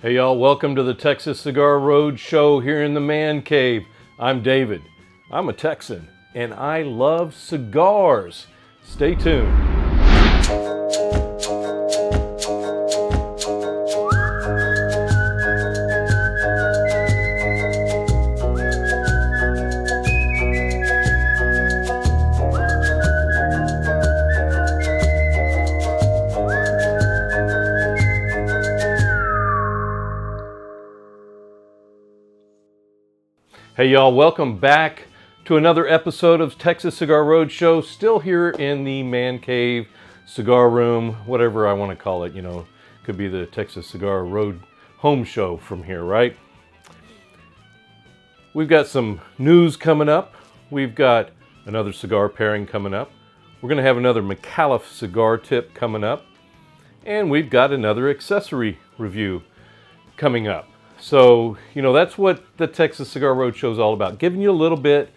Hey y'all, welcome to the Texas Cigar Roadshow here in the Man Cave. I'm David. I'm a Texan and I love cigars. Stay tuned. Hey y'all, welcome back to another episode of Texas Cigar Roadshow. Still here in the Man Cave, cigar room, whatever I want to call it. You know, could be the Texas Cigar Road home show from here, right? We've got some news coming up. We've got another cigar pairing coming up. We're going to have another Macanudo cigar tip coming up. And we've got another accessory review coming up. So, you know, that's what the Texas Cigar Roadshow is all about. Giving you a little bit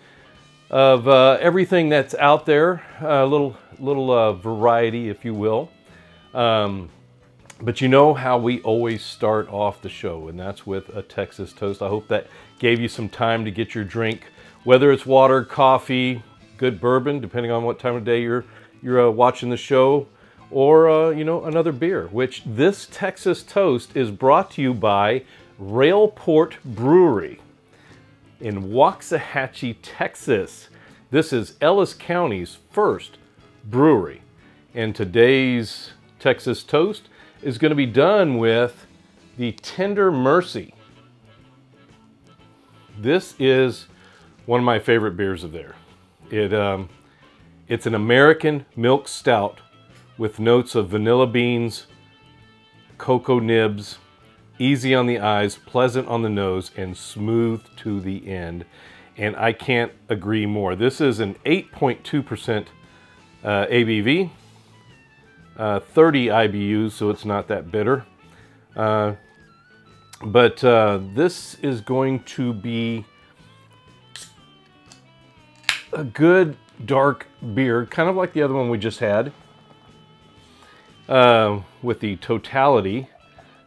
of everything that's out there. A little variety, if you will. But you know how we always start off the show, and that's with a Texas toast. I hope that gave you some time to get your drink, whether it's water, coffee, good bourbon, depending on what time of day you're watching the show, or, you know, another beer, which this Texas toast is brought to you by Railport Brewery in Waxahachie, Texas. This is Ellis County's first brewery. And today's Texas toast is going to be done with the Tender Mercy. This is one of my favorite beers of there. It's an American milk stout with notes of vanilla beans, cocoa nibs, easy on the eyes, pleasant on the nose, and smooth to the end. And I can't agree more. This is an 8.2% ABV, 30 IBUs, so it's not that bitter. But this is going to be a good dark beer, kind of like the other one we just had, with the totality.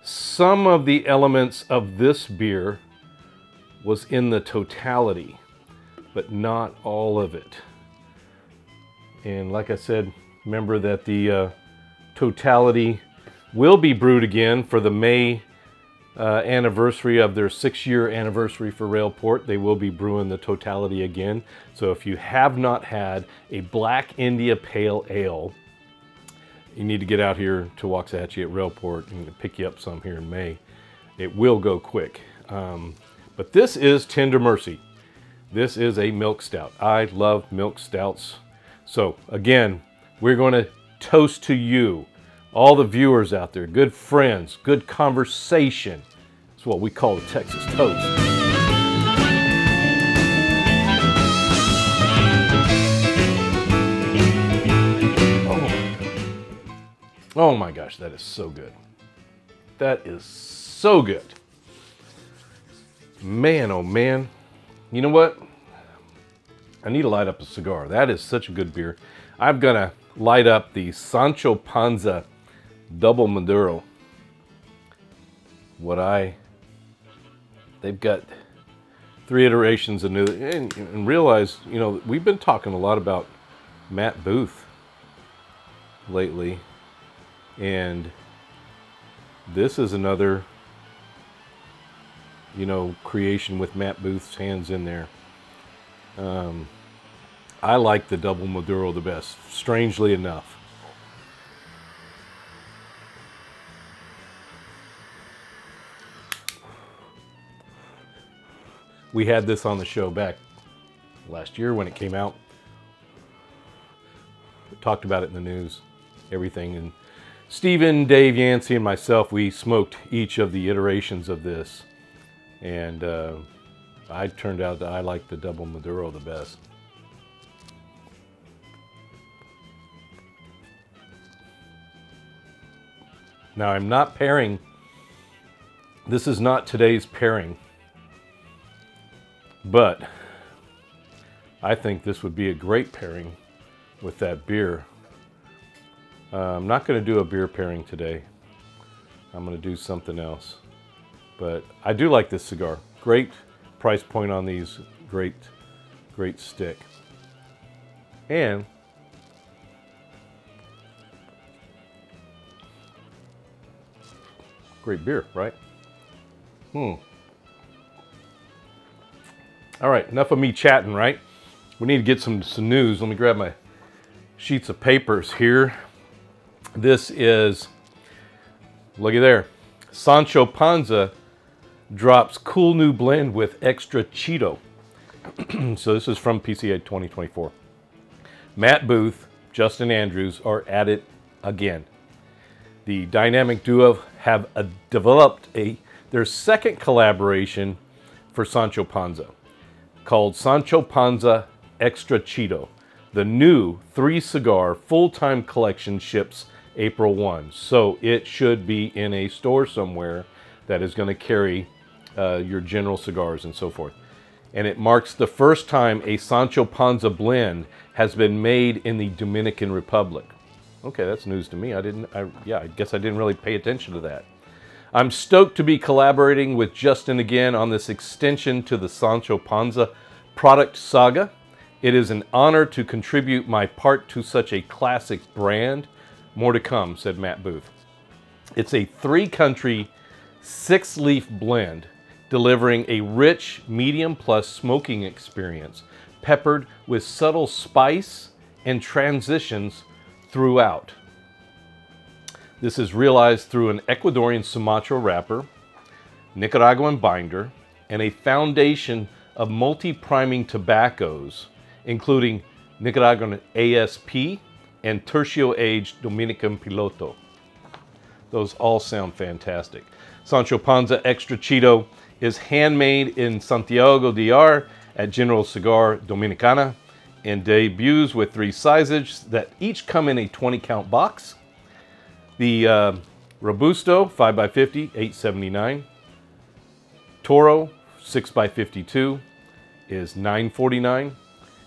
Some of the elements of this beer was in the totality, but not all of it. And like I said, remember that the totality will be brewed again for the May anniversary of their 6-year anniversary for Railport. They will be brewing the totality again. So if you have not had a Black India Pale Ale, you need to get out here to Waxahachie at Railport and pick you up some here in May. It will go quick. But this is Tender Mercy. This is a milk stout. I love milk stouts. So again, we're going to toast to you, all the viewers out there, good friends, good conversation. It's what we call the Texas toast. Oh my gosh, that is so good. That is so good. Man, oh man. You know what? I need to light up a cigar. That is such a good beer. I'm gonna light up the Sancho Panza Double Maduro. They've got 3 iterations of new, and realize, you know, we've been talking a lot about Matt Booth lately. And this is another, you know, creation with Matt Booth's hands in there. I like the Double Maduro the best, strangely enough. We had this on the show back last year when it came out. We talked about it in the news, everything. And Stephen, Dave, Yancey, and myself, we smoked each of the iterations of this. And I turned out that I like the Double Maduro the best. Now, I'm not pairing. This is not today's pairing. But I think this would be a great pairing with that beer. I'm not going to do a beer pairing today. I'm going to do something else. But I do like this cigar. Great price point on these. Great stick. And great beer, right? All right, enough of me chatting, right? We need to get some news. Let me grab my sheets of papers here. This is, looky there, Sancho Panza drops cool new blend with extra Cheeto. So this is from PCA 2024. Matt Booth, Justin Andrews are at it again. The dynamic duo have developed their second collaboration for Sancho Panza, called Sancho Panza Extra Cheeto. The new 3-cigar full-time collection ships April 1. So it should be in a store somewhere that is going to carry your general cigars and so forth. And it marks the first time a Sancho Panza blend has been made in the Dominican Republic. Okay, that's news to me. I guess I didn't really pay attention to that. I'm stoked to be collaborating with Justin again on this extension to the Sancho Panza product saga. It is an honor to contribute my part to such a classic brand. More to come, said Matt Booth. It's a 3-country, 6-leaf blend, delivering a rich, medium-plus smoking experience, peppered with subtle spice and transitions throughout. This is realized through an Ecuadorian Sumatra wrapper, Nicaraguan binder, and a foundation of multi-priming tobaccos, including Nicaraguan ASP and tercio-aged Dominican Piloto. Those all sound fantastic. Sancho Panza Extra Cheeto is handmade in Santiago DR at General Cigar Dominicana and debuts with 3 sizes that each come in a 20-count box. The Robusto 5x50, $8.79. Toro 6x52 is $9.49.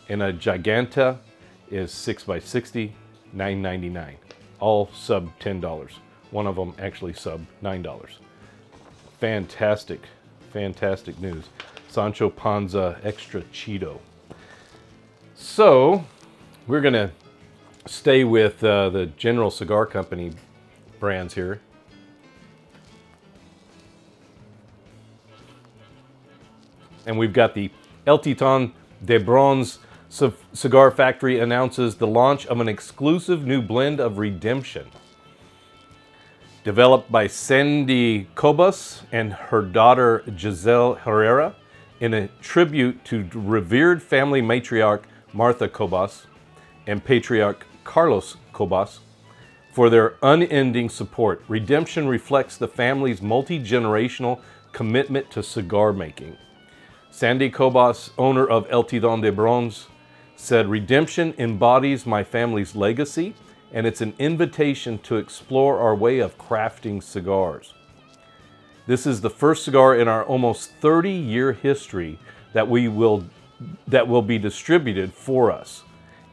And a Giganta is 6x60, $9.99. All sub $10. One of them actually sub $9. Fantastic, fantastic news. Sancho Panza Extra Cheeto. So, we're going to stay with the General Cigar Company brands here. And we've got the El Titan de Bronze Cigar Factory announces the launch of an exclusive new blend of Redemption. Developed by Sandy Cobas and her daughter Giselle Herrera in a tribute to revered family matriarch Martha Cobas and patriarch Carlos Cobas for their unending support. Redemption reflects the family's multi-generational commitment to cigar making. Sandy Cobas, owner of El Titan de Bronze, said, "Redemption embodies my family's legacy, and it's an invitation to explore our way of crafting cigars. This is the first cigar in our almost 30-year history that will be distributed for us.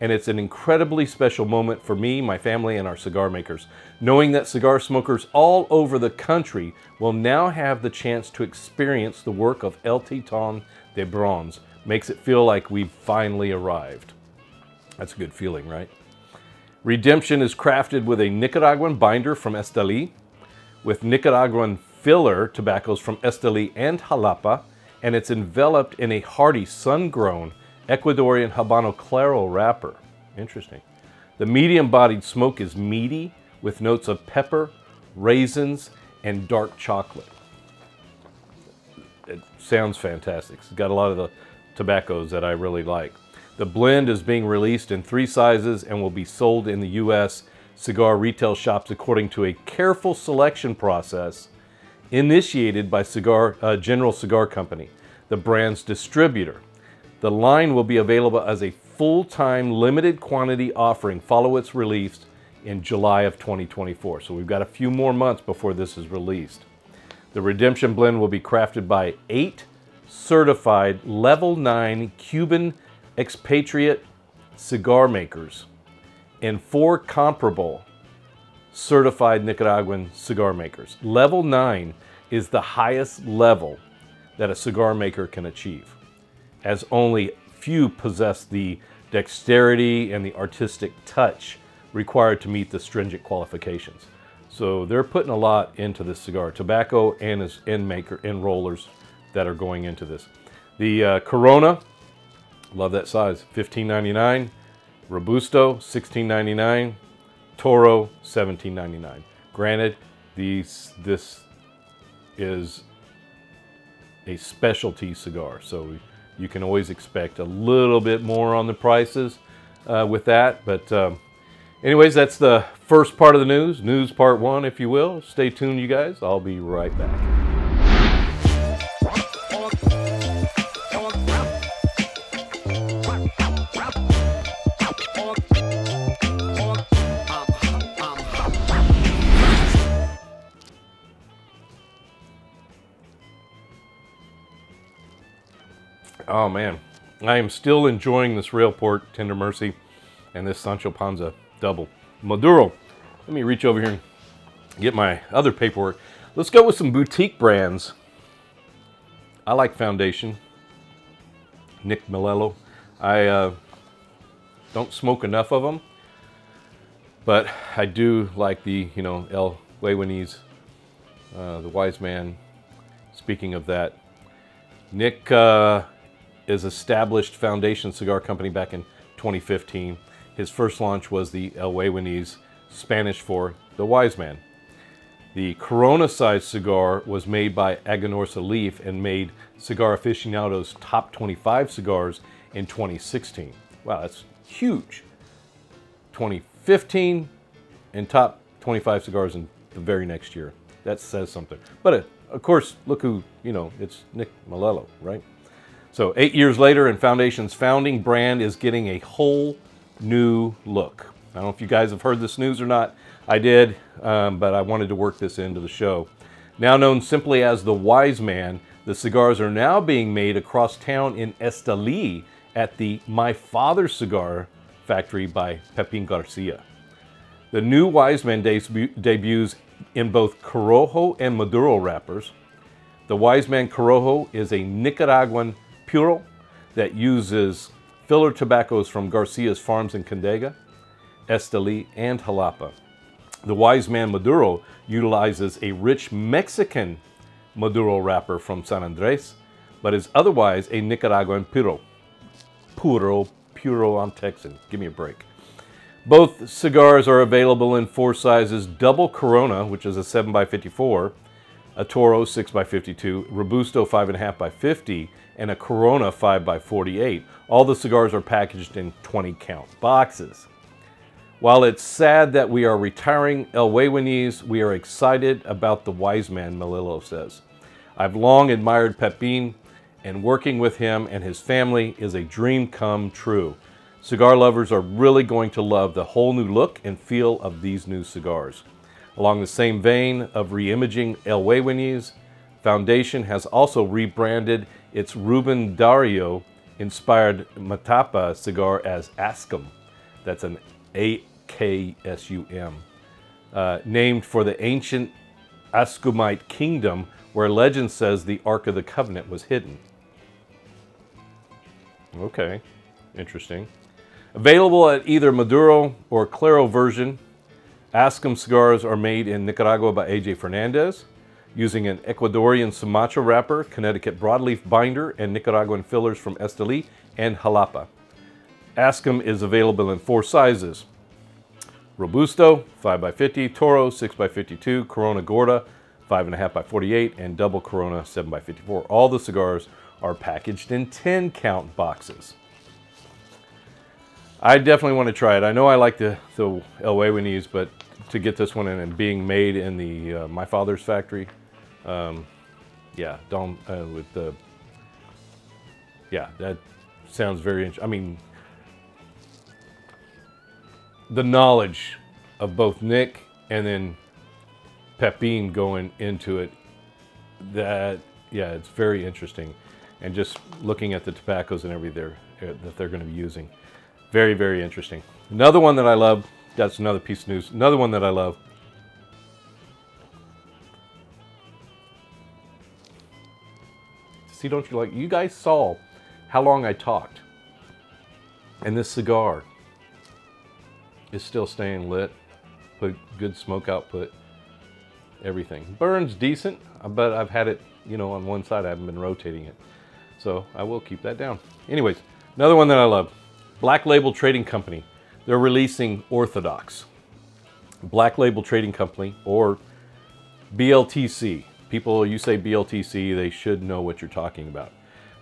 And it's an incredibly special moment for me, my family, and our cigar makers, knowing that cigar smokers all over the country will now have the chance to experience the work of El Titan de Bronze. Makes it feel like we've finally arrived." That's a good feeling, right? Redemption is crafted with a Nicaraguan binder from Esteli, with Nicaraguan filler tobaccos from Esteli and Jalapa, and it's enveloped in a hearty, sun-grown Ecuadorian Habano Claro wrapper. Interesting. The medium-bodied smoke is meaty, with notes of pepper, raisins, and dark chocolate. It sounds fantastic. It's got a lot of the tobaccos that I really like. The blend is being released in 3 sizes and will be sold in the U.S. cigar retail shops according to a careful selection process initiated by General Cigar Company, the brand's distributor. The line will be available as a full-time limited quantity offering following its release in July of 2024. So we've got a few more months before this is released. The Redemption blend will be crafted by 8 certified level 9 Cuban expatriate cigar makers and 4 comparable certified Nicaraguan cigar makers. Level 9 is the highest level that a cigar maker can achieve, as only few possess the dexterity and the artistic touch required to meet the stringent qualifications. So they're putting a lot into this cigar, tobacco and rollers that are going into this. The Corona, love that size, $15.99. Robusto, $16.99. Toro, $17.99. Granted, this is a specialty cigar, so you can always expect a little bit more on the prices with that. But anyways, that's the first part of the news part one, if you will. Stay tuned, you guys. I'll be right back. Oh man, I am still enjoying this Railport Tender Mercy and this Sancho Panza double. Maduro. Let me reach over here and get my other paperwork. Let's go with some boutique brands. I like Foundation. Nick Melello. I don't smoke enough of them, but I do like the, you know, El Huehuenís, the Wise Man. Speaking of that, Nick is established Foundation Cigar Company back in 2015. His first launch was the El Huehuenís, Spanish for the Wise Man. The Corona-sized cigar was made by Aganorsa Leaf and made Cigar Aficionado's top 25 cigars in 2016. Wow, that's huge. 2015 and top 25 cigars in the very next year. That says something. But of course, look who, you know, it's Nick Melello, right? So 8 years later, and Foundation's founding brand is getting a whole new look. I don't know if you guys have heard this news or not. I did, but I wanted to work this into the show. Now known simply as the Wise Man, the cigars are now being made across town in Esteli at the My Father's Cigar Factory by Pepin Garcia. The new Wise Man debuts in both Corojo and Maduro wrappers. The Wise Man Corojo is a Nicaraguan Puro that uses filler tobaccos from Garcia's farms in Condega, Esteli, and Jalapa. The Wise Man Maduro utilizes a rich Mexican Maduro wrapper from San Andres, but is otherwise a Nicaraguan Puro. Puro on Texan. Give me a break. Both cigars are available in 4 sizes: double Corona, which is a 7x54, a Toro 6x52, Robusto 5.5x50, and a Corona 5x48. All the cigars are packaged in 20-count boxes. While it's sad that we are retiring El Huehuenís, we are excited about the Wise Man, Melillo says. I've long admired Pepin, and working with him and his family is a dream come true. Cigar lovers are really going to love the whole new look and feel of these new cigars. Along the same vein of re-imaging El Huehuenís, Foundation has also rebranded its Ruben Dario-inspired Matapa cigar as Ascom. That's an A-K-S-U-M. Named for the ancient Ascomite kingdom where legend says the Ark of the Covenant was hidden. Okay, interesting. Available at either Maduro or Claro version, Ascom cigars are made in Nicaragua by A.J. Fernandez, using an Ecuadorian Sumatra wrapper, Connecticut broadleaf binder, and Nicaraguan fillers from Esteli and Jalapa. Ascom is available in 4 sizes: Robusto, 5x50, Toro, 6x52, Corona Gorda, 5.5x48, and double Corona, 7x54. All the cigars are packaged in 10-count boxes. I definitely want to try it. I know I like the El Huehuenís, but to get this one in and being made in the My Father's factory, yeah, that sounds very interesting. I mean, the knowledge of both Nick and then Pepin going into it, that, yeah, it's very interesting. And just looking at the tobaccos and everything that they're going to be using. Very, very interesting. Another one that I love, that's another piece of news. Another one that I love See, don't you like, you guys saw how long I talked. And this cigar is still staying lit. Put good smoke output, everything. Burns decent, but I've had it, you know, on one side. I haven't been rotating it. So I will keep that down. Anyways, another one that I love, Black Label Trading Company. They're releasing Orthodox. Black Label Trading Company, or BLTC. People, you say BLTC, they should know what you're talking about.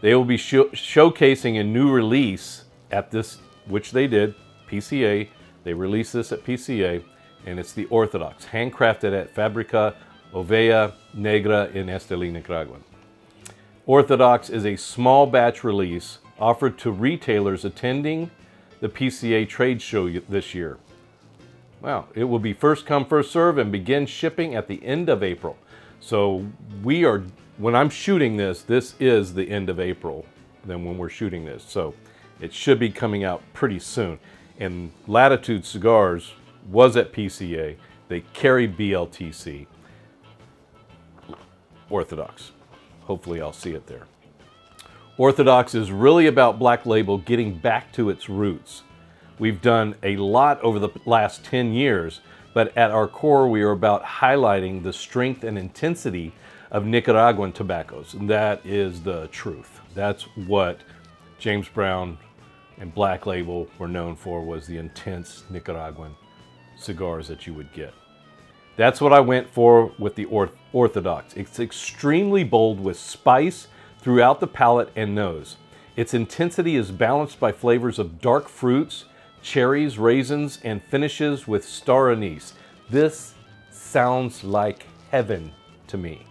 They will be showcasing a new release at this, which they did, PCA. They released this at PCA, and it's the Orthodox, handcrafted at Fábrica Oveja Negra in Esteli, Nicaragua. Orthodox is a small batch release offered to retailers attending the PCA trade show this year. Wow, it will be first come, first serve and begin shipping at the end of April. So we are, when I'm shooting this, this is the end of April than when we're shooting this. So it should be coming out pretty soon. And Latitude Cigars was at PCA. They carry BLTC. Orthodox. Hopefully I'll see it there. Orthodox is really about Black Label getting back to its roots. We've done a lot over the last 10 years, but at our core, we are about highlighting the strength and intensity of Nicaraguan tobaccos. And that is the truth. That's what James Brown and Black Label were known for, was the intense Nicaraguan cigars that you would get. That's what I went for with the Orthodox. It's extremely bold with spice throughout the palate and nose. Its intensity is balanced by flavors of dark fruits, cherries, raisins, and finishes with star anise. This sounds like heaven to me.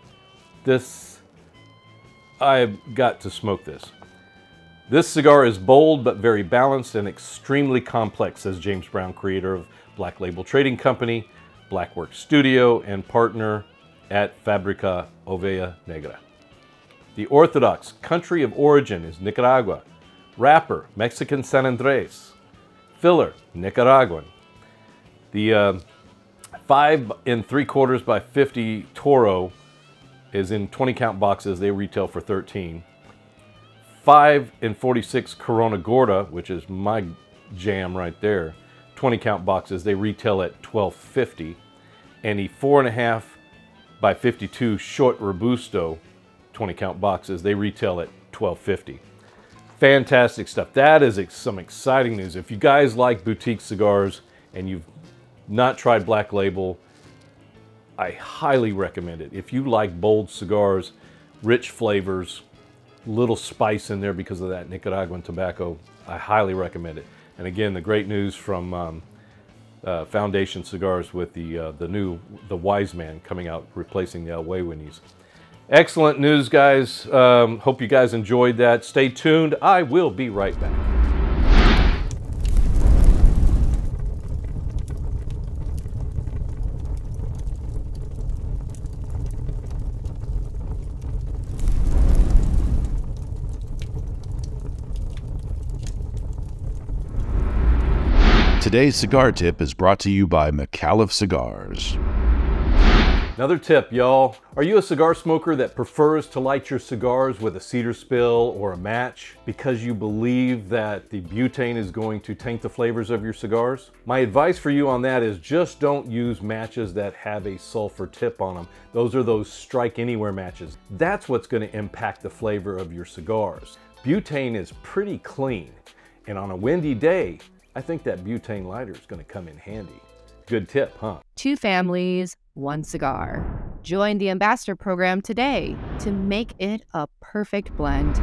I've got to smoke this. This cigar is bold but very balanced and extremely complex, says James Brown, creator of Black Label Trading Company, Blackwork Studio, and partner at Fábrica Oveja Negra. The Orthodox country of origin is Nicaragua. Wrapper, Mexican San Andres. Filler, Nicaraguan. The 5 3/4 by 50 Toro is in 20 count boxes. They retail for $13. 5 46 Corona Gorda, which is my jam right there, 20 count boxes, they retail at $12.50. And the 4.5 by 52 Short Robusto, 20 count boxes, they retail at $12.50. Fantastic stuff. That is some exciting news. If you guys like boutique cigars and you've not tried Black Label, I highly recommend it. If you like bold cigars, rich flavors, little spice in there because of that Nicaraguan tobacco, I highly recommend it. And again, the great news from Foundation Cigars with the Wise Man coming out, replacing the El Huehuenis. Excellent news, guys. Hope you guys enjoyed that. Stay tuned. I will be right back. Today's cigar tip is brought to you by McAuliffe Cigars. Another tip, y'all. Are you a cigar smoker that prefers to light your cigars with a cedar spill or a match because you believe that the butane is going to taint the flavors of your cigars? My advice for you on that is just don't use matches that have a sulfur tip on them. Those are those strike anywhere matches. That's what's going to impact the flavor of your cigars. Butane is pretty clean, and on a windy day, I think that butane lighter is going to come in handy. Good tip, huh? 2 families, 1 cigar. Join the Ambassador Program today to make it a perfect blend.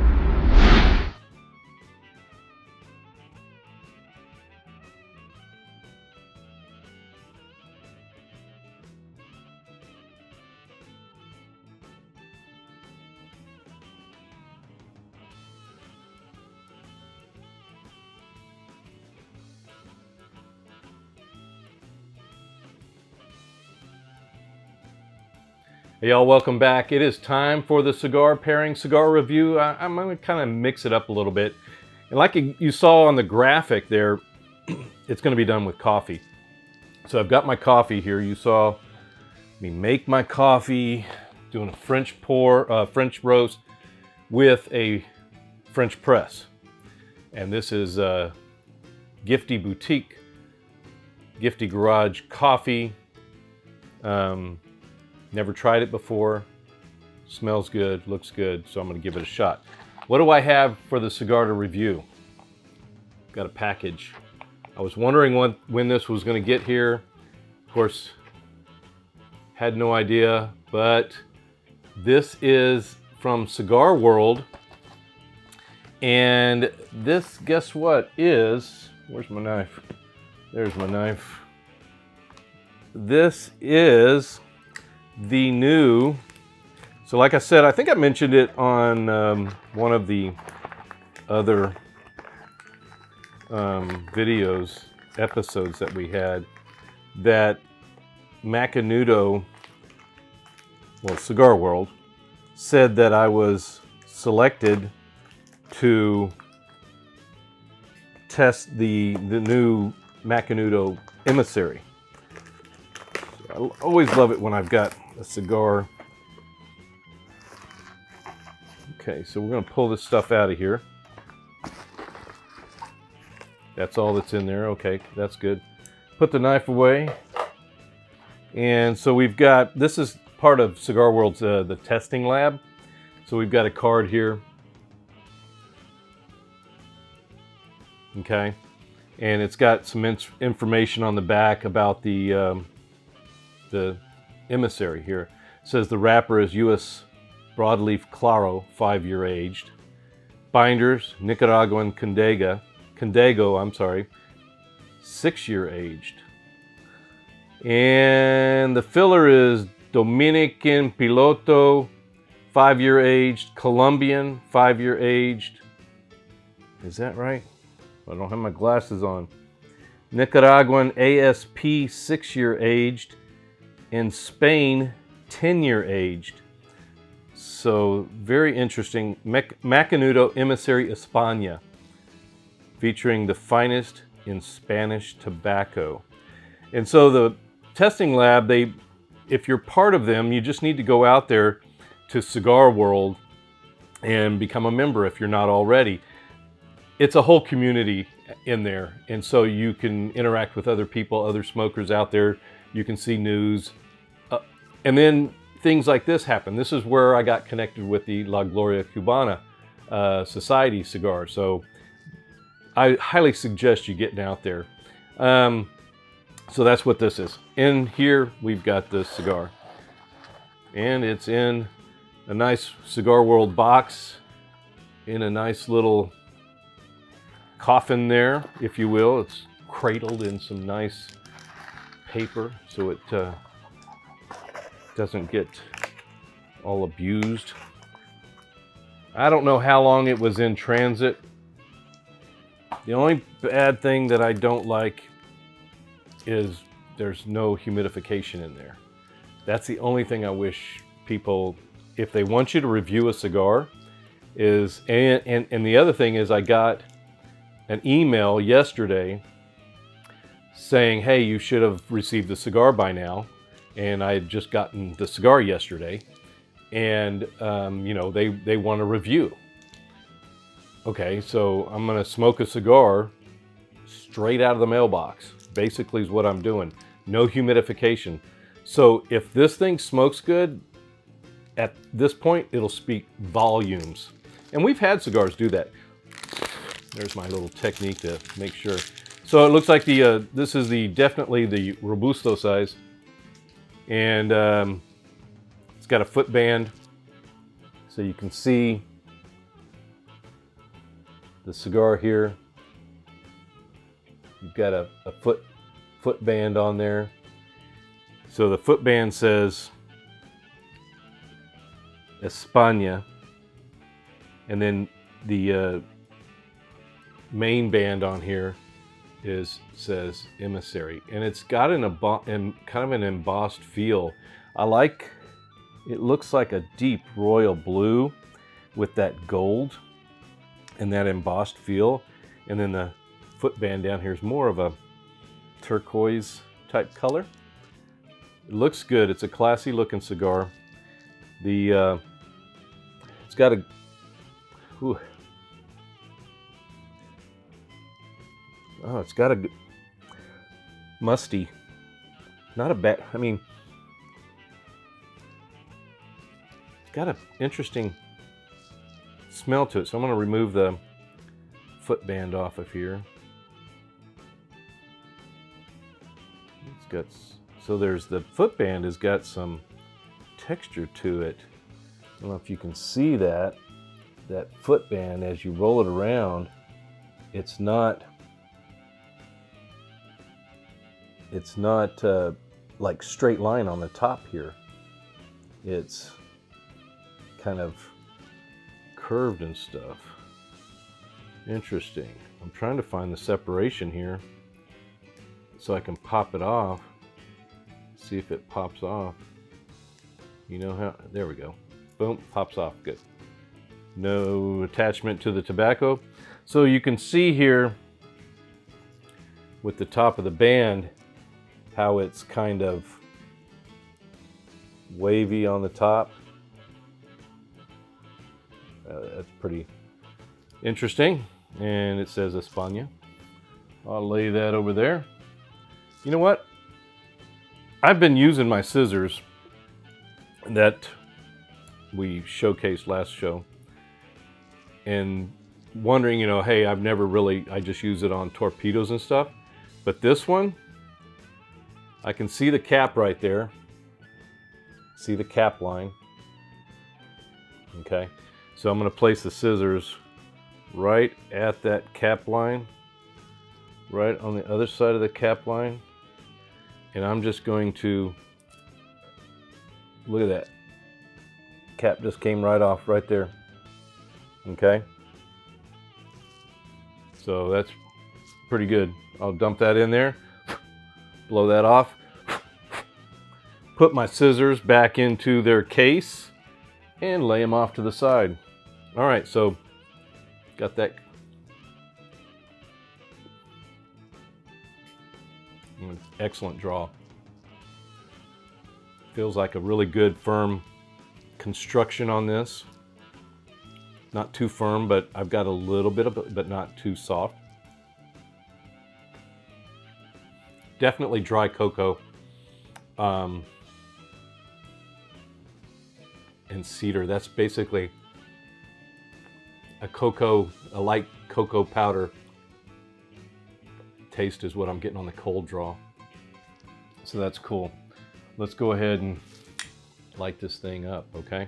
Hey y'all, welcome back. It is time for the cigar pairing cigar review. I'm going to kind of mix it up a little bit. And like you saw on the graphic there, it's going to be done with coffee. So I've got my coffee here. You saw me make my coffee, doing a French roast. with a French press. And this is Gifty Boutique, Gifty Garage Coffee. Never tried it before. Smells good, looks good, so I'm going to give it a shot. What do I have for the cigar to review? Got a package. I was wondering when this was going to get here. Of course, had no idea, but this is from Cigar World. And this, guess what, is, where's my knife? There's my knife. This is the new, so like I said, I think I mentioned it on one of the other episodes that we had, that Macanudo, well, Cigar World, said that I was selected to test the new Macanudo Emissary. I always love it when I've got a cigar. Okay, so we're going to pull this stuff out of here. That's all that's in there. Okay, that's good. Put the knife away. And so we've got, this is part of Cigar World's the testing lab. So we've got a card here. Okay, and it's got some information on the back about the Emissary here. It says the wrapper is U.S. Broadleaf Claro, 5-year aged. Binders, Nicaraguan Condego, 6-year aged. And the filler is Dominican Piloto, 5-year aged. Colombian, 5-year aged. Is that right? I don't have my glasses on. Nicaraguan ASP, 6-year aged. In Spain, 10-year aged. So very interesting. Macanudo Emissary Espana, featuring the finest in Spanish tobacco. And so the testing lab, if you're part of them, you just need to go out there to Cigar World and become a member if you're not already. It's a whole community in there, and so you can interact with other people, other smokers out there. You can see news, and then things like this happen. This is where I got connected with the La Gloria Cubana Society cigar. So I highly suggest you getting out there. So that's what this is. In here, we've got this cigar, and it's in a nice Cigar World box, in a nice little coffin there, if you will. It's cradled in some nice paper so it doesn't get all abused. I don't know how long it was in transit. The only bad thing that I don't like is there's no humidification in there. That's the only thing I wish people, if they want you to review a cigar, is, and the other thing is, I got an email yesterday saying, hey, you should have received the cigar by now. And I had just gotten the cigar yesterday, and you know, they want a review. Okay, so I'm gonna smoke a cigar straight out of the mailbox, basically is what I'm doing. No humidification. So if this thing smokes good, at this point, it'll speak volumes. And we've had cigars do that. There's my little technique to make sure. So it looks like this is definitely the Robusto size. And it's got a foot band, so you can see the cigar here. You've got a foot band on there. So the foot band says Espana, and then the main band on here says Emissary, and it's got kind of an embossed feel. I like, it looks like a deep royal blue with that gold and that embossed feel, and then the footband down here is more of a turquoise type color. It looks good. It's a classy looking cigar. It's got a Whew. Oh, it's got a musty, not a bad, I mean, it's got an interesting smell to it. So I'm going to remove the footband off of here. It's got, so there's the footband has got some texture to it. I don't know if you can see that footband as you roll it around. It's not like straight line on the top here. It's kind of curved and stuff. Interesting. I'm trying to find the separation here so I can pop it off. See if it pops off. You know how, there we go. Boom, pops off, good. No attachment to the tobacco. So you can see here with the top of the band how it's kind of wavy on the top. That's pretty interesting. And it says Espana. I'll lay that over there. You know what? I've been using my scissors that we showcased last show and wondering, you know, hey, I've never really, I just use it on torpedoes and stuff. But this one, I can see the cap right there. See the cap line. Okay, so I'm going to place the scissors right at that cap line, right on the other side of the cap line. And I'm just going to, look at that. Cap just came right off right there. Okay. So that's pretty good. I'll dump that in there, blow that off, put my scissors back into their case and lay them off to the side. All right, so got that. Excellent draw. Feels like a really good firm construction on this. Not too firm, but I've got a little bit of it, but not too soft. Definitely dry cocoa and cedar. That's basically a light cocoa powder taste is what I'm getting on the cold draw. So that's cool. Let's go ahead and light this thing up, okay?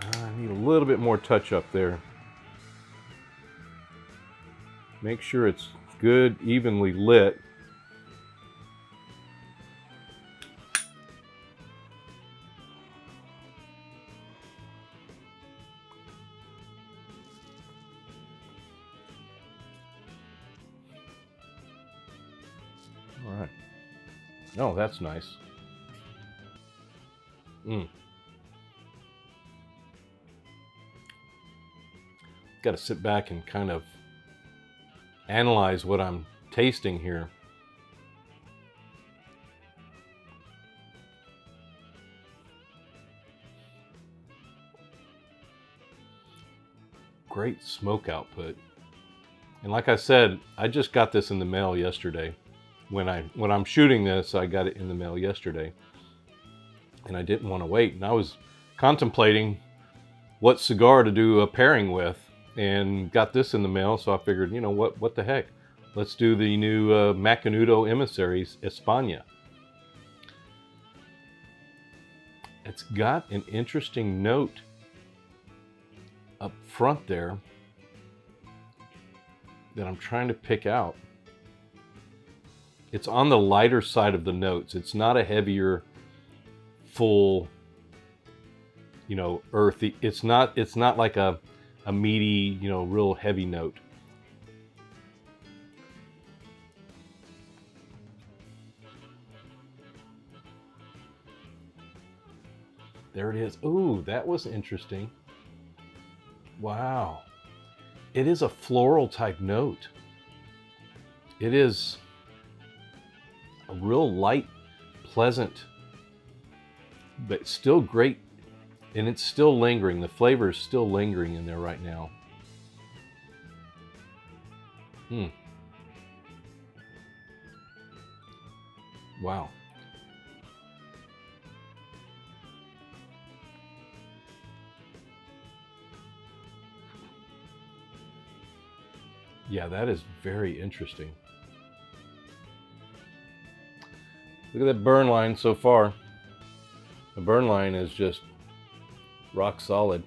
I need a little bit more touch up there. Make sure it's good, evenly lit. All right. Oh, that's nice. Got to sit back and kind of analyze what I'm tasting here. Great smoke output. And like I said, I just got this in the mail yesterday. When I'm shooting this, I got it in the mail yesterday. And I didn't want to wait. And I was contemplating what cigar to do a pairing with. And got this in the mail, so I figured, you know what the heck? Let's do the new Macanudo Emissary Espana. It's got an interesting note up front there that I'm trying to pick out. It's on the lighter side of the notes. It's not a heavier, full you know, earthy. It's not like a meaty, you know, real heavy note. There it is. Ooh, that was interesting. Wow. It is a floral type note. It is a real light, pleasant, but still great. And it's still lingering. The flavor is still lingering in there right now. Wow. Yeah, that is very interesting. Look at that burn line so far. The burn line is just rock solid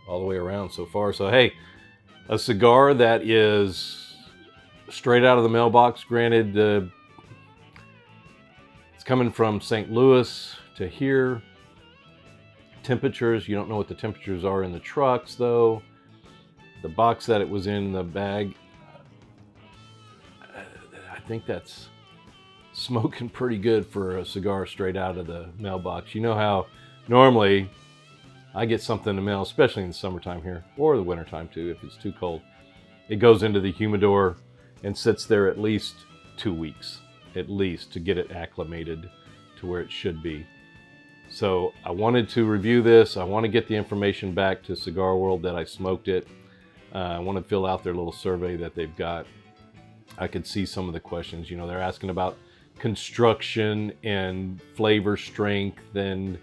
all the way around so far. So hey, a cigar that is straight out of the mailbox. Granted, it's coming from St. Louis to here. Temperatures, you don't know what the temperatures are in the trucks though. The box that it was in, the bag, I think that's smoking pretty good for a cigar straight out of the mailbox. You know how normally I get something in the mail, especially in the summertime here, or the wintertime too, if it's too cold. It goes into the humidor and sits there at least 2 weeks, at least, to get it acclimated to where it should be. So I wanted to review this. I want to get the information back to Cigar World that I smoked it. I want to fill out their little survey that they've got. I could see some of the questions. You know, they're asking about construction and flavor strength and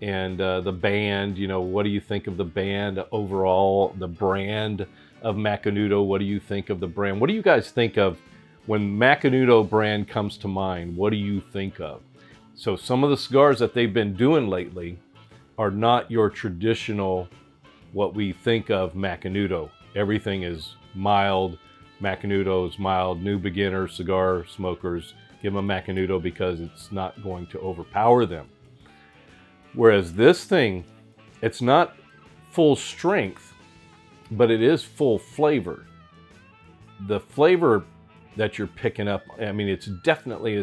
the band. You know, what do you think of the band overall? The brand of Macanudo. What do you think of the brand? What do you guys think of when Macanudo brand comes to mind? What do you think of? So some of the cigars that they've been doing lately are not your traditional, what we think of Macanudo. Everything is mild. Macanudo is mild. New beginner cigar smokers, give them a Macanudo because it's not going to overpower them. Whereas this thing, it's not full strength, but it is full flavor. The flavor that you're picking up, I mean, it's definitely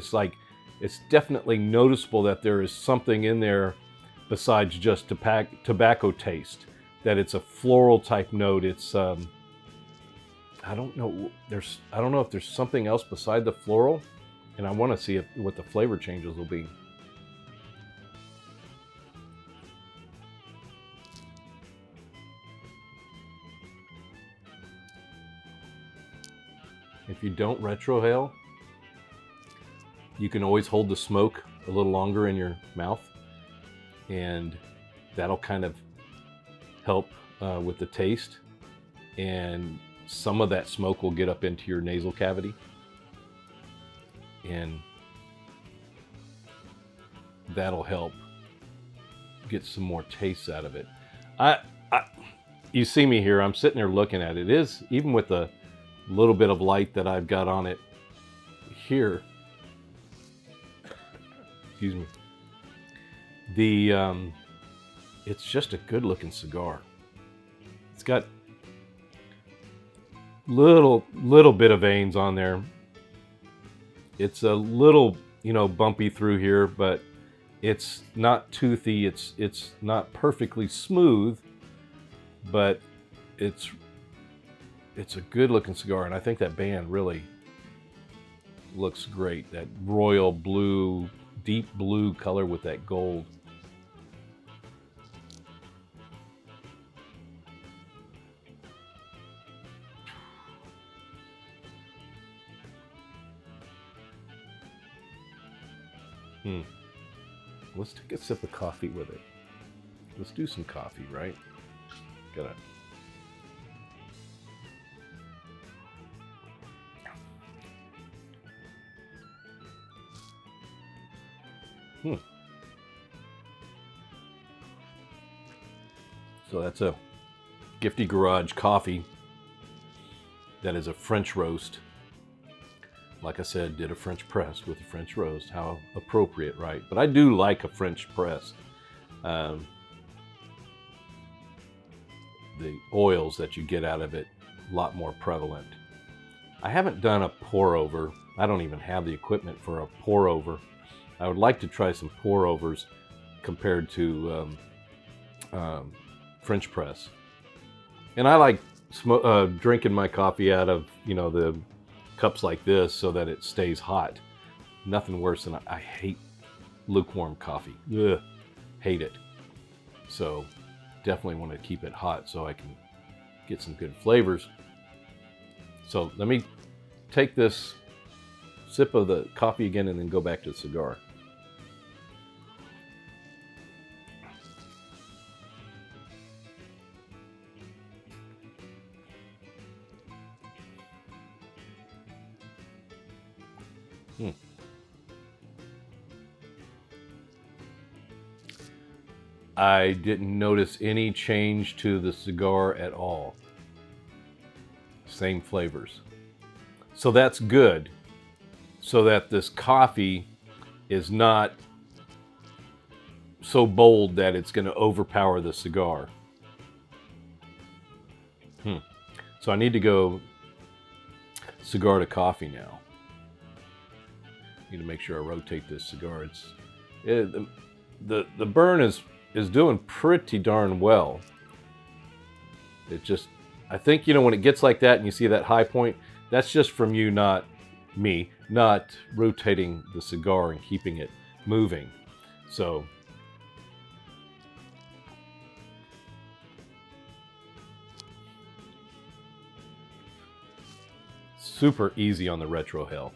noticeable that there is something in there besides just tobacco taste. That it's a floral type note. It's I don't know if there's something else beside the floral, and I want to see what the flavor changes will be. If you don't retrohale, you can always hold the smoke a little longer in your mouth, and that'll kind of help with the taste, and some of that smoke will get up into your nasal cavity and that'll help get some more taste out of it. You see me here, I'm sitting there looking at it. It is, even with the little bit of light that I've got on it here, excuse me, it's just a good looking cigar. It's got little bit of veins on there. It's a little, you know, bumpy through here, but it's not toothy. It's not perfectly smooth, but it's a good looking cigar, and I think that band really looks great. That royal blue, deep blue color with that gold. Let's take a sip of coffee with it. Let's do some coffee, right? Gotta. So that's a Gifty Garage coffee. That is a French roast. Like I said, did a French press with a French roast. How appropriate, right? But I do like a French press. the oils that you get out of it a lot more prevalent. I haven't done a pour over. I don't even have the equipment for a pour over. I would like to try some pour overs compared to French press. And I like drinking my coffee out of, you know, the cups like this so that it stays hot. Nothing worse than I hate lukewarm coffee. Ugh, hate it. So definitely want to keep it hot so I can get some good flavors. So let me take this sip of the coffee again and then go back to the cigar. I didn't notice any change to the cigar at all. Same flavors. So that's good, so that this coffee is not so bold that it's going to overpower the cigar. So I need to go cigar to coffee now. Need to make sure I rotate this cigar. The burn is doing pretty darn well. It just, I think, you know, when it gets like that and you see that high point, that's just from you, not me, not rotating the cigar and keeping it moving. So super easy on the retrohale.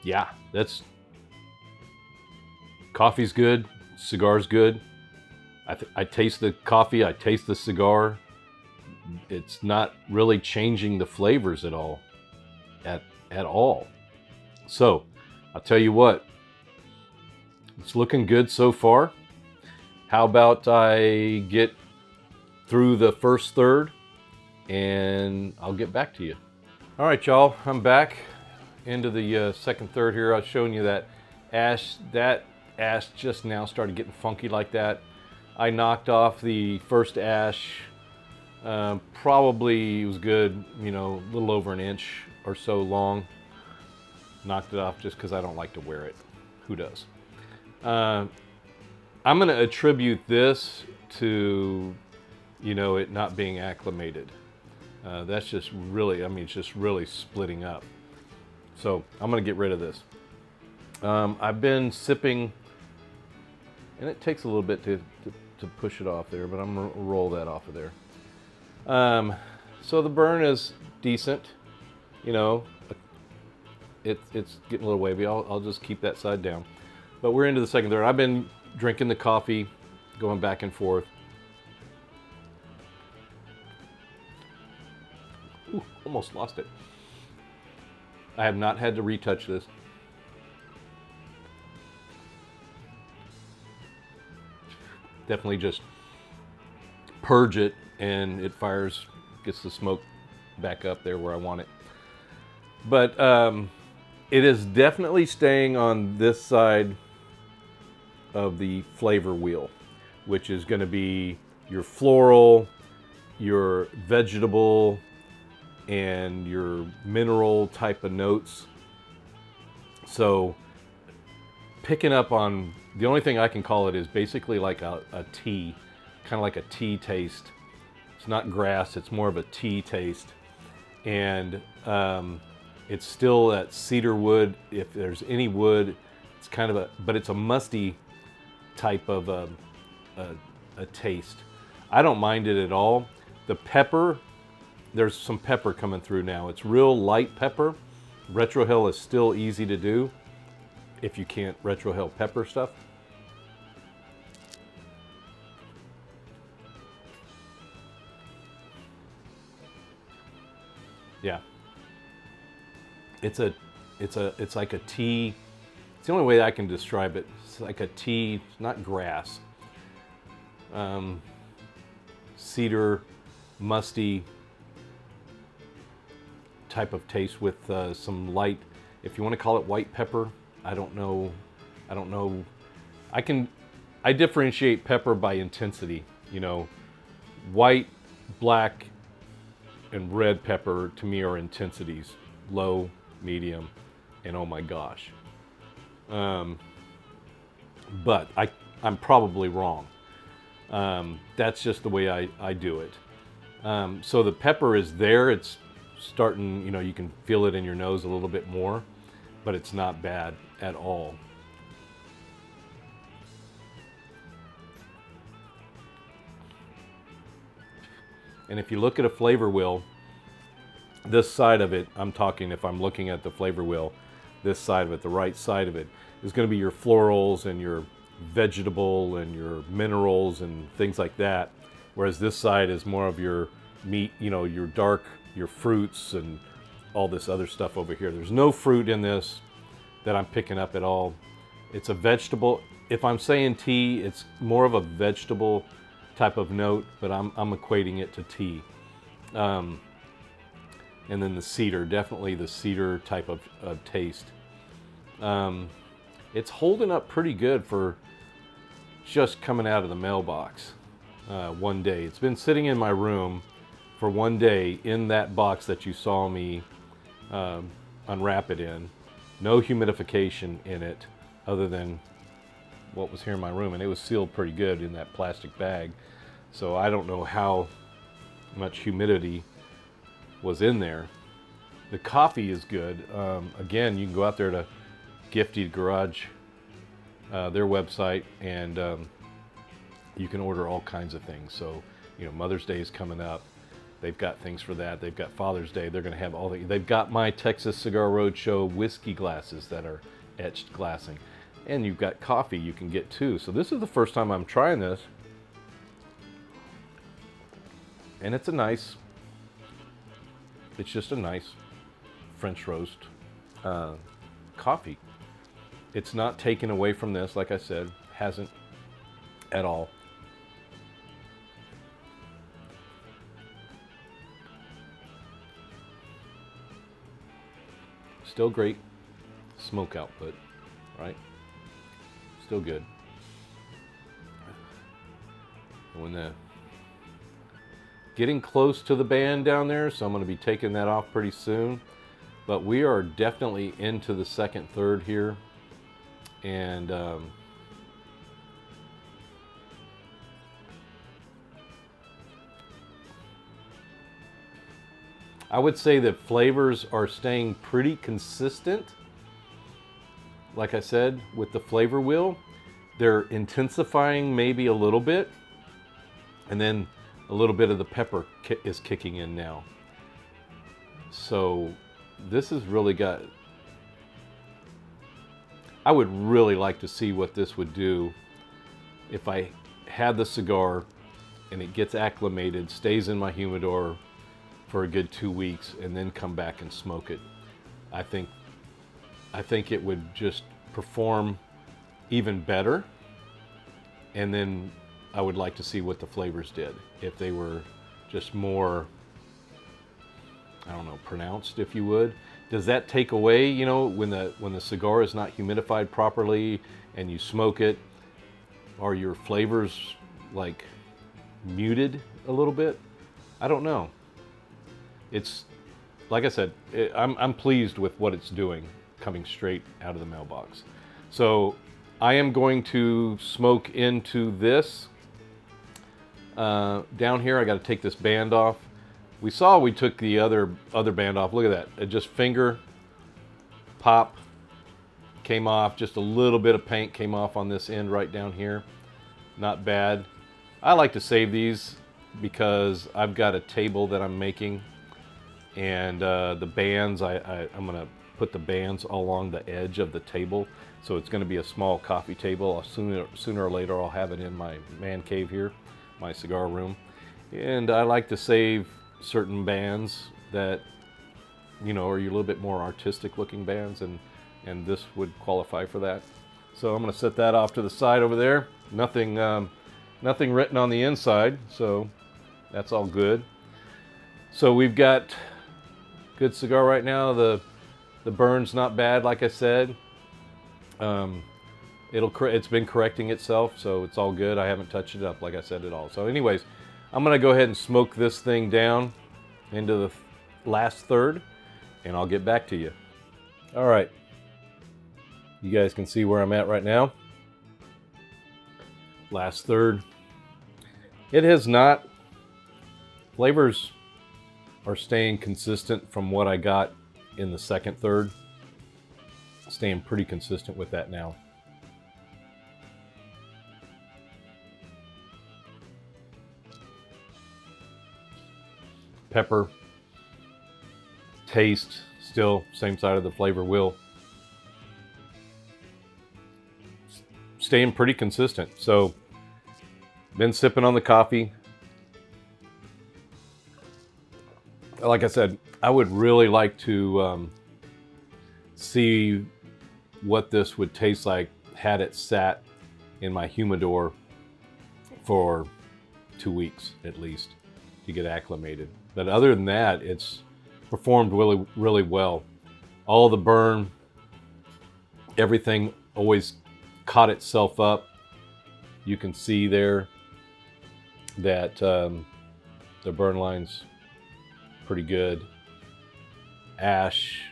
Yeah, that's, coffee's good, cigar's good. I taste the coffee, I taste the cigar. It's not really changing the flavors at all, at all. So, I'll tell you what, it's looking good so far. How about I get through the first third and I'll get back to you. All right, y'all, I'm back into the second third here. I was showing you that ash. That ash just now started getting funky like that. I knocked off the first ash. Probably it was good, you know, a little over an inch or so long. Knocked it off just because I don't like to wear it. Who does? I'm going to attribute this to, you know, it not being acclimated. That's just really, I mean, it's just really splitting up. So I'm going to get rid of this. I've been sipping, and it takes a little bit to push it off there, but I'm going to roll that off of there. So the burn is decent. You know, it's getting a little wavy. I'll just keep that side down. But we're into the second third. I've been drinking the coffee, going back and forth. Ooh, almost lost it. I have not had to retouch this. Definitely just purge it and it fires, gets the smoke back up there where I want it. But it is definitely staying on this side of the flavor wheel, which is going to be your floral, your vegetable, and your mineral type of notes. So picking up on, the only thing I can call it is basically like a tea, kind of like a tea taste. It's not grass, it's more of a tea taste. And it's still that cedar wood. If there's any wood, it's kind of but it's a musty type of a taste. I don't mind it at all. The pepper, there's some pepper coming through now. It's real light pepper. Retrohale is still easy to do if you can't retrohale pepper stuff. Yeah. It's like a tea. It's the only way I can describe it. It's like a tea, not grass. Cedar, musty type of taste with some light, if you want to call it white pepper. I don't know I don't know. I differentiate pepper by intensity. You know, white, black, and red pepper to me are intensities. Low, medium, and oh my gosh. But I'm probably wrong. That's just the way I do it. So the pepper is there. It's starting, you know, you can feel it in your nose a little bit more, but it's not bad at all. And if you look at a flavor wheel, this side of it, I'm talking if I'm looking at the flavor wheel, this side of it, the right side of it, is going to be your florals and your vegetable and your minerals and things like that. Whereas this side is more of your meat, you know, your dark, your fruits and all this other stuff over here. There's no fruit in this that I'm picking up at all. It's a vegetable. If I'm saying tea, it's more of a vegetable type of note, but I'm equating it to tea. And then the cedar, definitely the cedar type of taste. It's holding up pretty good for just coming out of the mailbox one day. It's been sitting in my room for one day in that box that you saw me unwrap it in. No humidification in it other than what was here in my room, and it was sealed pretty good in that plastic bag. So I don't know how much humidity was in there. The coffee is good. Again, you can go out there to Gifty Garage, their website, and you can order all kinds of things. So, you know, Mother's Day is coming up. They've got things for that. They've got Father's Day. They're going to have all the. They've got my Texas Cigar Roadshow whiskey glasses that are etched glassing, and you've got coffee you can get too. So this is the first time I'm trying this, and it's a nice. It's just a nice French roast coffee. It's not taken away from this, like I said, hasn't at all. Still great smoke output, right? Still good. When the getting close to the band down there, so I'm going to be taking that off pretty soon. But we are definitely into the second third here, and I would say that flavors are staying pretty consistent. Like I said, with the flavor wheel, they're intensifying maybe a little bit, and then a little bit of the pepper is kicking in now. So this has really got, I would really like to see what this would do if I had the cigar and it gets acclimated, stays in my humidor for a good 2 weeks, and then come back and smoke it. I think it would just perform even better. And then I would like to see what the flavors did. If they were just more, I don't know, pronounced, if you would. Does that take away, you know, when the cigar is not humidified properly and you smoke it, are your flavors like muted a little bit? I don't know. It's, like I said, I'm pleased with what it's doing coming straight out of the mailbox. So I am going to smoke into this. Down here, I got to take this band off. We saw we took the other band off. Look at that. It just finger pop came off. Just a little bit of paint came off on this end right down here. Not bad. I like to save these because I've got a table that I'm making, and the bands, I'm going to put the bands along the edge of the table. So it's going to be a small coffee table. Sooner or later, I'll have it in my man cave here, my cigar room. And I like to save certain bands that, you know, are a little bit more artistic looking bands, and this would qualify for that. So I'm going to set that off to the side over there. Nothing written on the inside, so that's all good. So we've got good cigar right now. The burn's not bad, like I said. it's been correcting itself, so it's all good. I haven't touched it up, like I said, at all. So anyways, I'm gonna go ahead and smoke this thing down into the last third, and I'll get back to you. All right, you guys can see where I'm at right now. Last third. It has not, flavors are staying consistent from what I got in the second third. Staying pretty consistent with that now. Pepper, taste, still same side of the flavor wheel. Staying pretty consistent. So, been sipping on the coffee. Like I said, I would really like to see what this would taste like had it sat in my humidor for 2 weeks at least to get acclimated. But other than that, it's performed really, really well. All the burn, everything always caught itself up. You can see there that the burn line's pretty good. Ash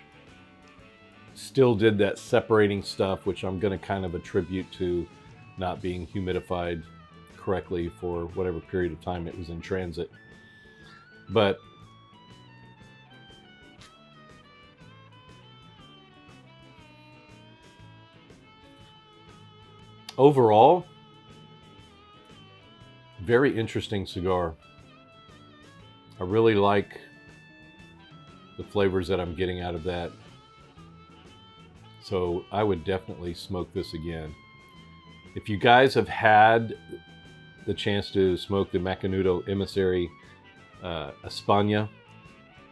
still did that separating stuff, which I'm going to kind of attribute to not being humidified correctly for whatever period of time it was in transit. But overall, very interesting cigar. I really like the flavors that I'm getting out of that. So I would definitely smoke this again. If you guys have had the chance to smoke the Macanudo Emissary Espana,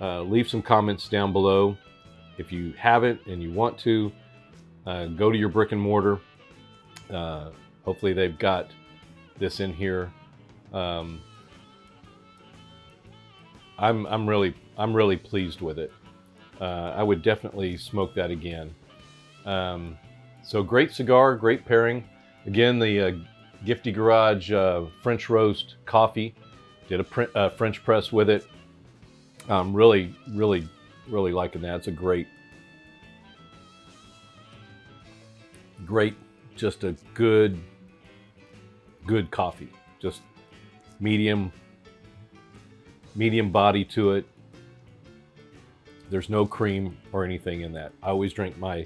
leave some comments down below. If you haven't and you want to, go to your brick and mortar. Hopefully they've got this in here. I'm really pleased with it. I would definitely smoke that again. So great cigar, great pairing. Again, the Gifty Garage French Roast coffee. Did a French press with it. Really liking that. It's a great, just a good coffee. Just medium body to it. There's no cream or anything in that. I always drink my,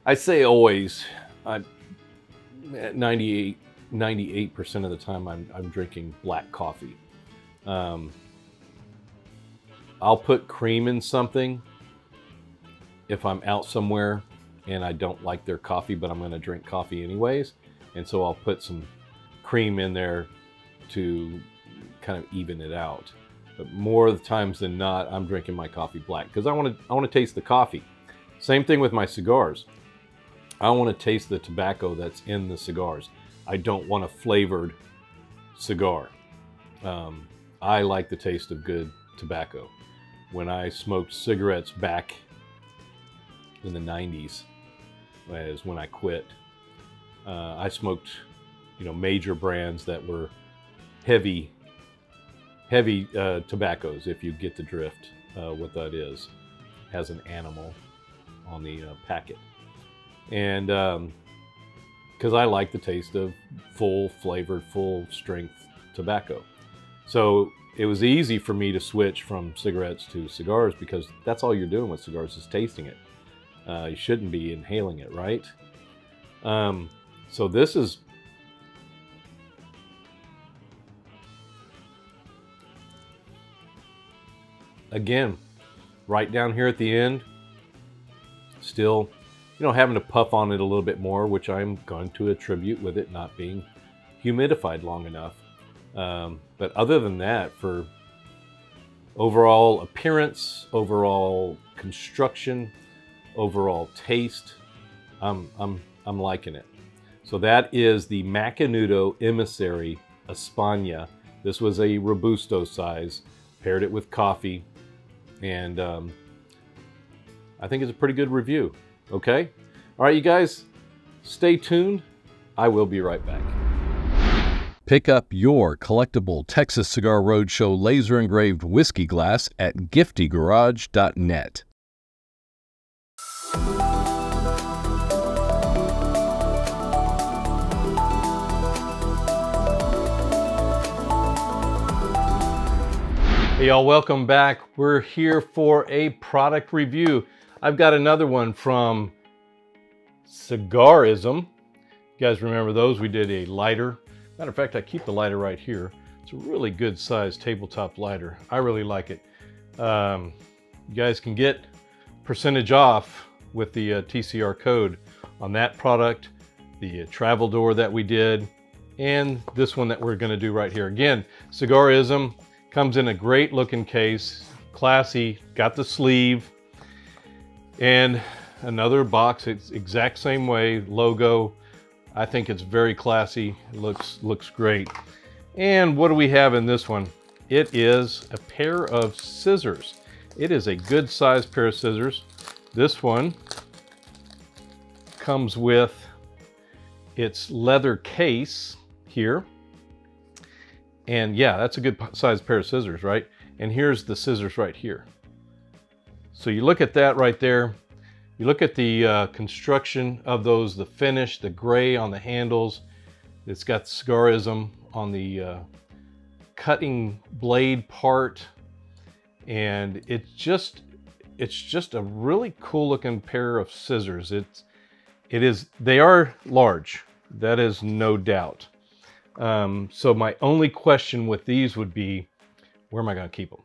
I say always, 98% of the time I'm drinking black coffee. I'll put cream in something if I'm out somewhere and I don't like their coffee, but I'm going to drink coffee anyways. And so I'll put some cream in there to kind of even it out. But more of the times than not, I'm drinking my coffee black because I want to taste the coffee. Same thing with my cigars. I want to taste the tobacco that's in the cigars. I don't want a flavored cigar. I like the taste of good tobacco. When I smoked cigarettes back in the 90s, is when I quit. I smoked, major brands that were heavy tobaccos, if you get the drift, what that is. Has an animal on the packet. And because I like the taste of full flavored, full strength tobacco. So it was easy for me to switch from cigarettes to cigars because that's all you're doing with cigars is tasting it. You shouldn't be inhaling it, right? So this is again, right down here at the end, still, having to puff on it a little bit more, which I'm going to attribute with it not being humidified long enough. But other than that, for overall appearance, overall construction, overall taste, I'm liking it. So that is the Macanudo Emissary Espana. This was a Robusto size. Paired it with coffee, and I think it's a pretty good review. Okay? All right, you guys, Stay tuned. I will be right back. Pick up your collectible Texas Cigar Roadshow laser engraved whiskey glass at giftygarage.net. Hey y'all, welcome back. We're here for a product review. I've got another one from CIGARISM. You guys remember those? We did a lighter. Matter of fact, I keep the lighter right here. It's a really good sized tabletop lighter. I really like it. You guys can get percentage off with the TCR code on that product, the travel door that we did, and this one that we're going to do right here. Again, CIGARISM comes in a great looking case, classy, got the sleeve, and another box. It's exact same way, logo. I think it's very classy. It looks great. And what do we have in this one? It is a pair of scissors. It is a good sized pair of scissors. This one comes with its leather case here. And yeah, that's a good sized pair of scissors, right? And here's the scissors right here. So you look at that right there. You look at the construction of those, the finish, the gray on the handles. It's got CIGARISM on the cutting blade part. And it's just a really cool looking pair of scissors. They are large. That is no doubt. So my only question with these would be, where am I going to keep them?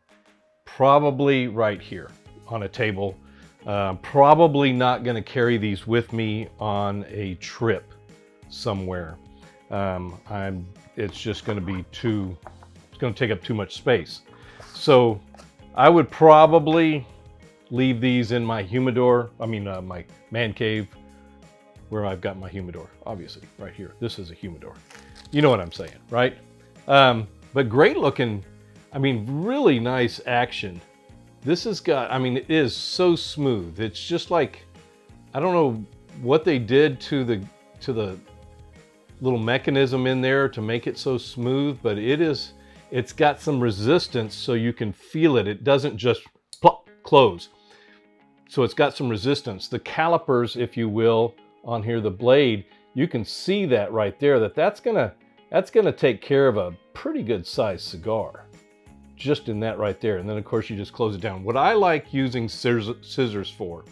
Probably right here on a table. Probably not going to carry these with me on a trip somewhere. It's just going to be it's going to take up too much space. So I would probably leave these in my humidor, my man cave, where I've got my humidor, obviously, right here. This is a humidor. You know what I'm saying, right? But great looking, really nice action. This has got, it is so smooth. It's just like, I don't know what they did to the little mechanism in there to make it so smooth, but it's got some resistance so you can feel it. It doesn't just plop, close. So it's got some resistance. The calipers, if you will, on here, the blade, you can see that right there, that's gonna take care of a pretty good sized cigar. Just in that right there. And then of course you just close it down. What I like using scissors for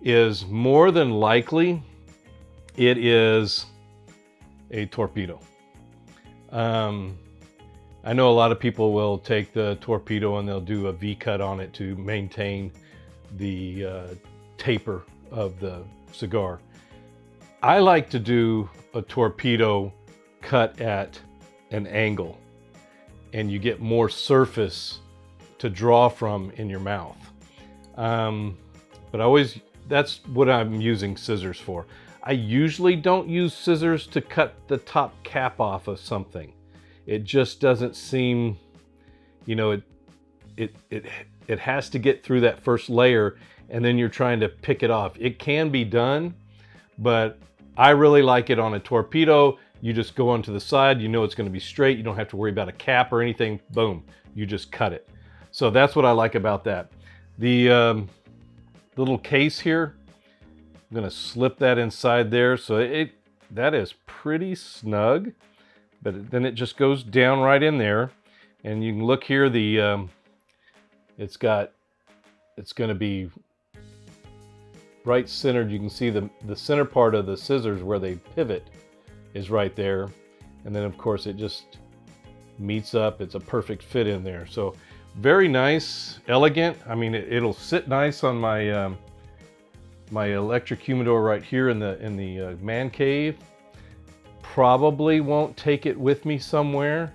is, more than likely, it is a torpedo. I know a lot of people will take the torpedo and they'll do a V-cut on it to maintain the taper of the cigar. I like to do a torpedo cut at an angle, and you get more surface to draw from in your mouth. But that's what I'm using scissors for. I usually don't use scissors to cut the top cap off of something. It just doesn't seem, it has to get through that first layer, and then you're trying to pick it off. It can be done, but I really like it on a torpedo. You just go onto the side, it's going to be straight. You don't have to worry about a cap or anything. Boom, you just cut it. So that's what I like about that. The little case here, I'm going to slip that inside there. So that is pretty snug, but then it just goes down right in there. And you can look here, it's going to be right centered. You can see the center part of the scissors where they pivot is right there, and then of course it just meets up. It's a perfect fit in there. So very nice, elegant. It'll sit nice on my my electric humidor right here in the man cave. Probably won't take it with me somewhere,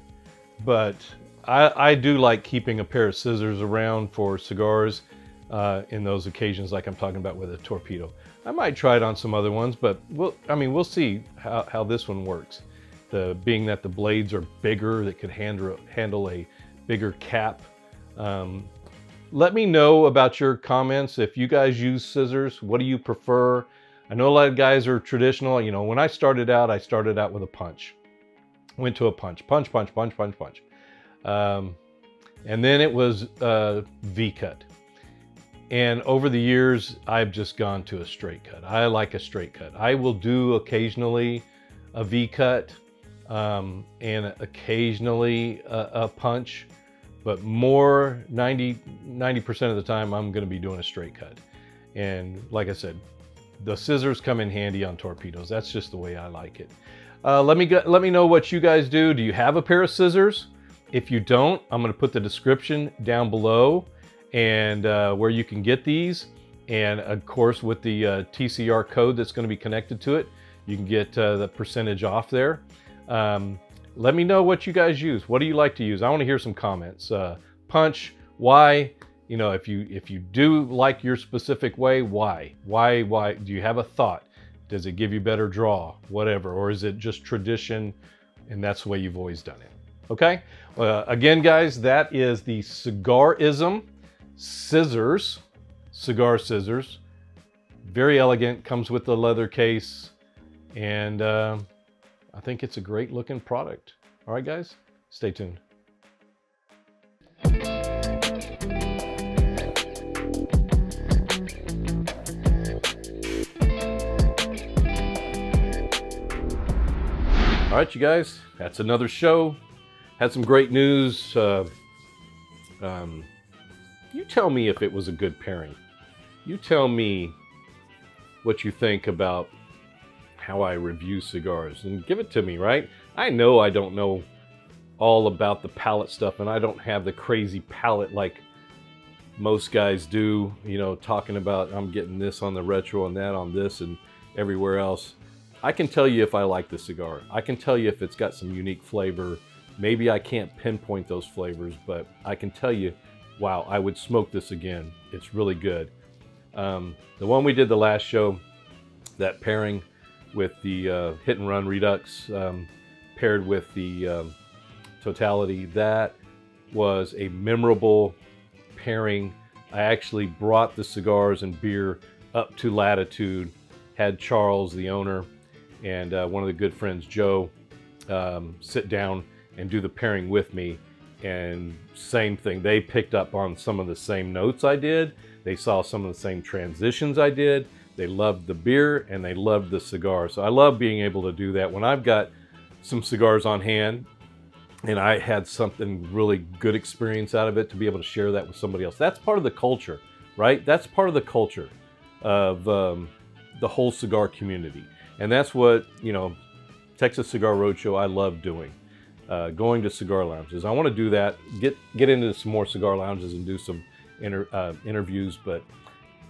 but I do like keeping a pair of scissors around for cigars in those occasions like I'm talking about with a torpedo. I might try it on some other ones, but we'll see how this one works. Being that the blades are bigger, that could handle a bigger cap. Let me know about your comments. If you guys use scissors, what do you prefer? I know a lot of guys are traditional. You know, when I started out with a punch. Went to a punch. And then it was V-cut. And over the years, I've just gone to a straight cut. I like a straight cut. I will do occasionally a V-cut and occasionally a punch, but more 90% of the time, I'm gonna be doing a straight cut. And like I said, the scissors come in handy on torpedoes. That's just the way I like it. Let me know what you guys do. Do you have a pair of scissors? If you don't, I'm going to put the description down below and where you can get these. And of course, with the TCR code that's going to be connected to it, you can get the percentage off there. Let me know what you guys use. What do you like to use? I want to hear some comments. Punch, why? You know, if you do like your specific way, why? Why? Do you have a thought? Does it give you better draw? Whatever. Or is it just tradition and that's the way you've always done it? Okay? Again, guys, that is the CIGARISM scissors, cigar scissors. Very elegant, comes with the leather case, and I think it's a great looking product. All right, guys, stay tuned. All right, you guys, that's another show. Had some great news. You tell me if it was a good pairing. You tell me what you think about how I review cigars and give it to me, right? I know I don't know all about the palate stuff, and I don't have the crazy palate like most guys do, you know, talking about I'm getting this on the retro and that on this and everywhere else. I can tell you if I like the cigar. I can tell you if it's got some unique flavor. Maybe I can't pinpoint those flavors, but I can tell you, wow, I would smoke this again. It's really good. The one we did the last show, that pairing with the Hit and Run Redux paired with the Totality, that was a memorable pairing. I actually brought the cigars and beer up to Latitude, had Charles, the owner, and one of the good friends, Joe, sit down and do the pairing with me. And same thing, they picked up on some of the same notes I did. They saw some of the same transitions I did. They loved the beer and they loved the cigar. So I love being able to do that when I've got some cigars on hand and I had something really good experience out of it, to be able to share that with somebody else. That's part of the culture, right? That's part of the culture of the whole cigar community. And that's what, you know, Texas Cigar Roadshow, I love doing. Going to cigar lounges. I want to do that, get into some more cigar lounges and do some interviews, but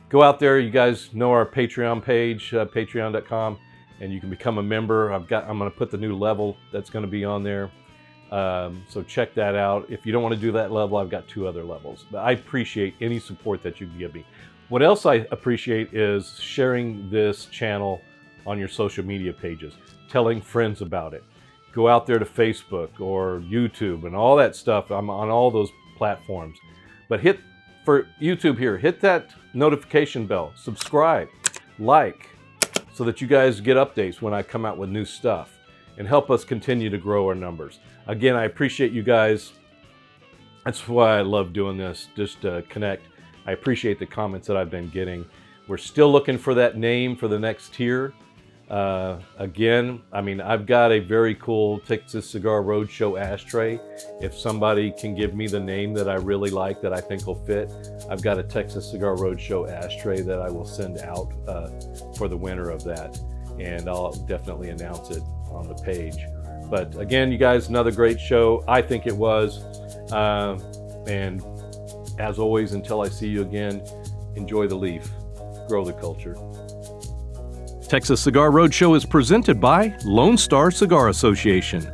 go out there. You guys know our Patreon page, patreon.com, and you can become a member. I'm going to put the new level that's going to be on there. So check that out. If you don't want to do that level, I've got 2 other levels. But I appreciate any support that you can give me. What else I appreciate is sharing this channel on your social media pages, telling friends about it. Go out there to Facebook or YouTube and all that stuff. I'm on all those platforms. But for YouTube here, hit that notification bell, subscribe, like, so that you guys get updates when I come out with new stuff, and help us continue to grow our numbers. Again, I appreciate you guys. That's why I love doing this, just to connect. I appreciate the comments that I've been getting. We're still looking for that name for the next tier. Again, I mean, I've got a very cool Texas Cigar Roadshow ashtray. If somebody can give me the name that I really like, that I think will fit, I've got a Texas Cigar Roadshow ashtray that I will send out for the winner of that. And I'll definitely announce it on the page. But again, you guys, another great show. I think it was. And as always, until I see you again, enjoy the leaf, grow the culture. Texas Cigar Roadshow is presented by Lone Star Cigar Association.